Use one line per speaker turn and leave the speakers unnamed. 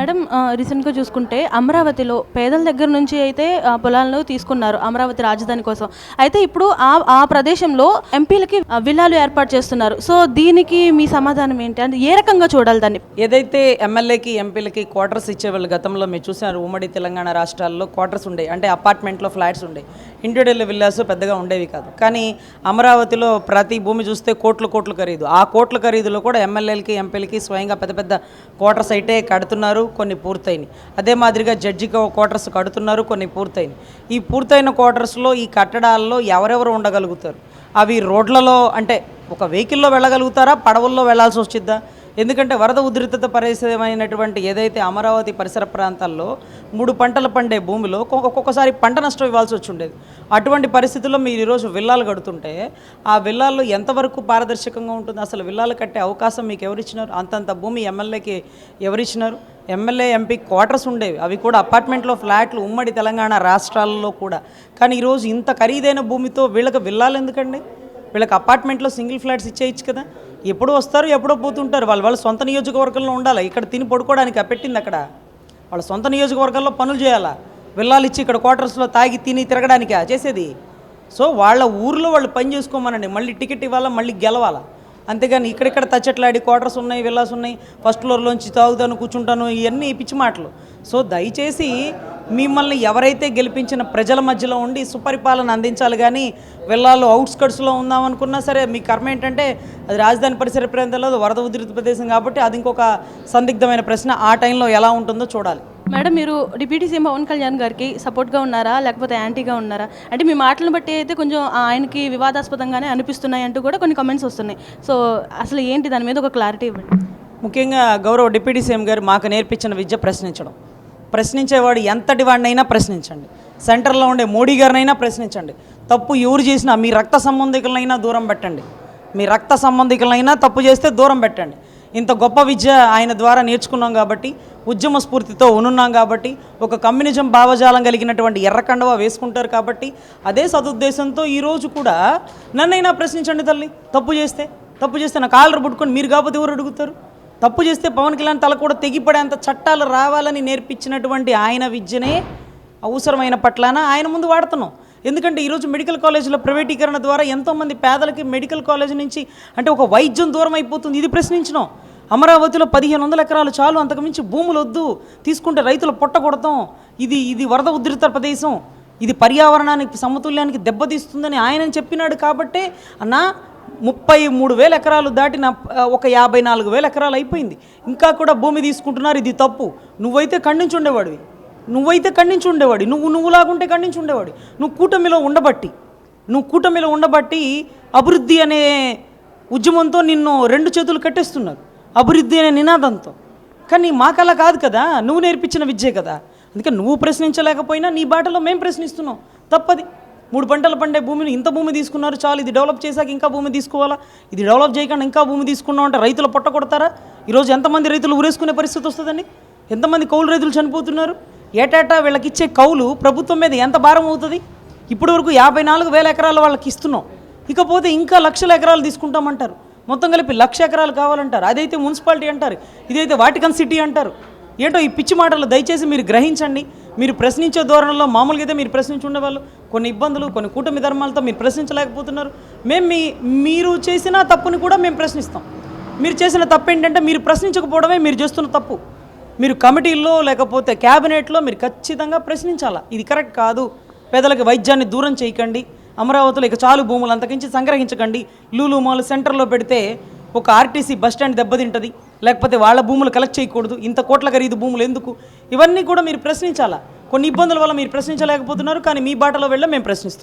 Madam రీసెంట్‌గా చూసుకుంటే అమరావతిలో పేదల దగ్గర నుంచి అయితే పొలాలను తీసుకున్నారు అమరావతి రాజధాని కోసం. అయితే ఇప్పుడు ఆ ప్రదేశంలో ఎంపీలకి విల్లాలు ఏర్పాటు చేస్తున్నారు. సో దీనికి మీ సమాధానం ఏంటి? అంటే ఏ రకంగా చూడాలి దాన్ని?
ఏదైతే ఎమ్మెల్యేకి ఎంపీలకి క్వార్టర్స్ ఇచ్చేవాళ్ళు గతంలో మీరు చూసినారు, ఉమ్మడి తెలంగాణ రాష్ట్రాల్లో క్వార్టర్స్ ఉండేవి, అంటే అపార్ట్మెంట్లో ఫ్లాట్స్ ఉండేవి, ఇండివిడ్యువల్ విల్లాస్ పెద్దగా ఉండేవి కాదు. కానీ అమరావతిలో ప్రతి భూమి చూస్తే కోట్లు కోట్లు ఖరీదు. ఆ కోట్ల ఖరీదులో కూడా ఎమ్మెల్యేలకి ఎంపీలకి స్వయంగా పెద్ద పెద్ద క్వార్టర్స్ అయితే కడుతున్నారు, కొన్ని పూర్తయినాయి. అదే మాదిరిగా జడ్జికి క్వార్టర్స్ కడుతున్నారు, కొన్ని పూర్తయినాయి. ఈ పూర్తయిన క్వార్టర్స్లో ఈ కట్టడాల్లో ఎవరెవరు ఉండగలుగుతారు? అవి రోడ్లలో అంటే ఒక వెహికల్లో వెళ్ళగలుగుతారా, పడవల్లో వెళ్లాల్సి వచ్చిద్దా? ఎందుకంటే వరద ఉధృతత పరిసరమైనటువంటి ఏదైతే అమరావతి పరిసర ప్రాంతాల్లో 3 పంటలు పండే భూమిలో ఒక్కొక్కసారి పంట నష్టం ఇవ్వాల్సి వచ్చి ఉండేది. అటువంటి పరిస్థితుల్లో మీరు ఈరోజు విల్లాలు కడుతుంటే ఆ విల్లాల్లో ఎంతవరకు పారదర్శకంగా ఉంటుంది? అసలు విల్లాలు కట్టే అవకాశం మీకు ఎవరిచ్చినారు? అంతంత భూమి ఎమ్మెల్యేకి ఎవరిచ్చినారు? ఎమ్మెల్యే ఎంపీ క్వార్టర్స్ ఉండేవి, అవి కూడా అపార్ట్మెంట్లో ఫ్లాట్లు ఉమ్మడి తెలంగాణ రాష్ట్రాల్లో కూడా. కానీ ఈరోజు ఇంత ఖరీదైన భూమితో వీళ్ళకి విల్లాలు ఎందుకండి? వీళ్ళకి అపార్ట్మెంట్లో సింగిల్ ఫ్లాట్స్ ఇచ్చేయచ్చు కదా. ఎప్పుడు వస్తారు, ఎప్పుడో పోతుంటారు. వాళ్ళ సొంత నియోజకవర్గంలో ఉండాలి. ఇక్కడ తిని పడుకోవడానికి పెట్టింది అక్కడ వాళ్ళ సొంత నియోజకవర్గంలో పనులు చేయాలా? విల్లాలు ఇచ్చి ఇక్కడ క్వార్టర్స్లో తాగి తిని తిరగడానికా చేసేది? సో వాళ్ళ ఊర్లో వాళ్ళు పని చేసుకోమనండి, మళ్ళీ టికెట్ ఇవ్వాలా, మళ్ళీ గెలవాలా. అంతేగాని ఇక్కడిక్కడ తచ్చట్లాడి క్వార్టర్స్ ఉన్నాయి, విల్లాస్ ఉన్నాయి, ఫస్ట్ ఫ్లోర్లోంచి తాగుతాను కూర్చుంటాను, ఇవన్నీ పిచ్చి మాటలు. సో దయచేసి మిమ్మల్ని ఎవరైతే గెలిపించిన ప్రజల మధ్యలో ఉండి సుపరిపాలన అందించాలి, కానీ విల్లాలో అవుట్స్కట్స్లో ఉందామనుకున్నా సరే మీ కర్మ ఏంటంటే అది రాజధాని పరిసర ప్రాంతాల్లో వరద ఉధృత ప్రదేశం కాబట్టి అది ఇంకొక సందిగ్ధమైన ప్రశ్న. ఆ టైంలో ఎలా ఉంటుందో చూడాలి.
మేడం మీరు డిప్యూటీ సీఎం పవన్ కళ్యాణ్ గారికి సపోర్ట్గా ఉన్నారా లేకపోతే యాంటీగా ఉన్నారా? అంటే మీ మాటలను బట్టి అయితే కొంచెం ఆయనకి వివాదాస్పదంగానే అనిపిస్తున్నాయి అంటూ కూడా కొన్ని కమెంట్స్ వస్తున్నాయి. సో అసలు ఏంటి దాని మీద ఒక క్లారిటీ ఇవ్వండి.
ముఖ్యంగా గౌరవ డిప్యూటీ సీఎం గారు మాకు నేర్పించిన విద్య ప్రశ్నించడం. ప్రశ్నించేవాడు ఎంతటి వాడినైనా ప్రశ్నించండి, సెంటర్లో ఉండే మోడీ గారినైనా ప్రశ్నించండి. తప్పు ఎవరు చేసినా మీ రక్త సంబంధికులైనా దూరం పెట్టండి, మీ రక్త సంబంధికులైనా తప్పు చేస్తే దూరం పెట్టండి. ఇంత గొప్ప విద్య ఆయన ద్వారా నేర్చుకున్నాం కాబట్టి, ఉద్యమ స్ఫూర్తితో ఉనున్నాం కాబట్టి, ఒక కమ్యూనిజం భావజాలం కలిగినటువంటి ఎర్రకండవ వేసుకుంటారు కాబట్టి, అదే సదుద్దేశంతో ఈరోజు కూడా నన్నైనా ప్రశ్నించండి తల్లి. తప్పు చేస్తే నా కాలర్ పుట్టుకొని మీరు కాకపోతే ఎవరు అడుగుతారు? తప్పు చేస్తే పవన్ కళ్యాణ్ తల కూడా తెగిపడేంత చట్టాలు రావాలని నేర్పించినటువంటి ఆయన విద్యనే అవసరమైన పట్లన ఆయన ముందు వాడుతున్నాం. ఎందుకంటే ఈరోజు మెడికల్ కాలేజీల ప్రైవేటీకరణ ద్వారా ఎంతోమంది పేదలకి మెడికల్ కాలేజ్ నుంచి అంటే ఒక వైద్యం దూరం అయిపోతుంది. ఇది ప్రశ్నించినాం. అమరావతిలో 1500 ఎకరాలు చాలు, అంతకుమించి భూములు వద్దు, తీసుకుంటే రైతులు పొట్టగొడతాం, ఇది వరద ఉధృత ప్రదేశం, ఇది పర్యావరణానికి సమతుల్యానికి దెబ్బతీస్తుందని ఆయన చెప్పినాడు. కాబట్టే అన్న 33,000 ఎకరాలు దాటిన ఒక 54,000 ఎకరాలు అయిపోయింది. ఇంకా కూడా భూమి తీసుకుంటున్నారు. ఇది తప్పు. నువ్వైతే ఖండించి ఉండేవాడివి, నువ్వులాగుంటే ఖండించి ఉండేవాడు. నువ్వు కూటమిలో ఉండబట్టి అభివృద్ధి అనే ఉద్యమంతో నిన్ను 2 చేతులు కట్టేస్తున్నారు, అభివృద్ధి అనే నినాదంతో. కానీ మాకలా కాదు కదా, నువ్వు నేర్పించిన విద్యే కదా. అందుకే నువ్వు ప్రశ్నించలేకపోయినా నీ బాటలో మేము ప్రశ్నిస్తున్నాం. తప్పది. 3 పంటలు పండే భూమిని ఇంత భూమి తీసుకున్నారు చాలు, ఇది డెవలప్ చేశాక ఇంకా భూమి తీసుకోవాలా, ఇది డెవలప్ చేయకుండా ఇంకా భూమి తీసుకున్నాం అంటే రైతులు పొట్ట కొడతారా? ఈరోజు ఎంతమంది రైతులు ఊరేసుకునే పరిస్థితి వస్తుందండి? ఎంతమంది కౌలు రైతులు చనిపోతున్నారు? ఏటేటా వీళ్ళకి ఇచ్చే కౌలు ప్రభుత్వం మీద ఎంత భారం అవుతుంది? ఇప్పటి వరకు 54,000 ఎకరాలు వాళ్ళకి ఇస్తున్నాం. ఇకపోతే ఇంకా లక్షల ఎకరాలు తీసుకుంటామంటారు. మొత్తం కలిపి 1,00,000 ఎకరాలు కావాలంటారు. అదైతే మున్సిపాలిటీ అంటారు, ఇదైతే వాటికన్ సిటీ అంటారు. ఏంటో ఈ పిచ్చి మాటలు దయచేసి మీరు గ్రహించండి. మీరు ప్రశ్నించే ధోరణిలో మామూలుగా అయితే మీరు ప్రశ్నించి ఉండేవాళ్ళు. కొన్ని ఇబ్బందులు, కొన్ని కూటమి ధర్మాలతో మీరు ప్రశ్నించలేకపోతున్నారు. మీరు చేసిన తప్పుని కూడా మేము ప్రశ్నిస్తాం. మీరు చేసిన తప్పు ఏంటంటే మీరు ప్రశ్నించకపోవడమే మీరు చేస్తున్న తప్పు. మీరు కమిటీల్లో లేకపోతే క్యాబినెట్లో మీరు ఖచ్చితంగా ప్రశ్నించాలా, ఇది కరెక్ట్ కాదు, పేదలకు వైద్యాన్ని దూరం చేయకండి, అమరావతిలో ఇక చాలు భూములు అంతకించి సంగ్రహించకండి, లూలు మాల్ సెంటర్లో పెడితే ఒక ఆర్టీసీ బస్టాండ్ దెబ్బతింటుంది, లేకపోతే వాళ్ళ భూములు కలెక్ట్ చేయకూడదు, ఇంత కోట్ల ఖరీదు భూములు ఎందుకు, ఇవన్నీ కూడా మీరు ప్రశ్నించాలా. కొన్ని ఇబ్బందుల వల్ల మీరు ప్రశ్నించలేకపోతున్నారు, కానీ మీ బాటలో వెళ్ళి మేము ప్రశ్నిస్తాం.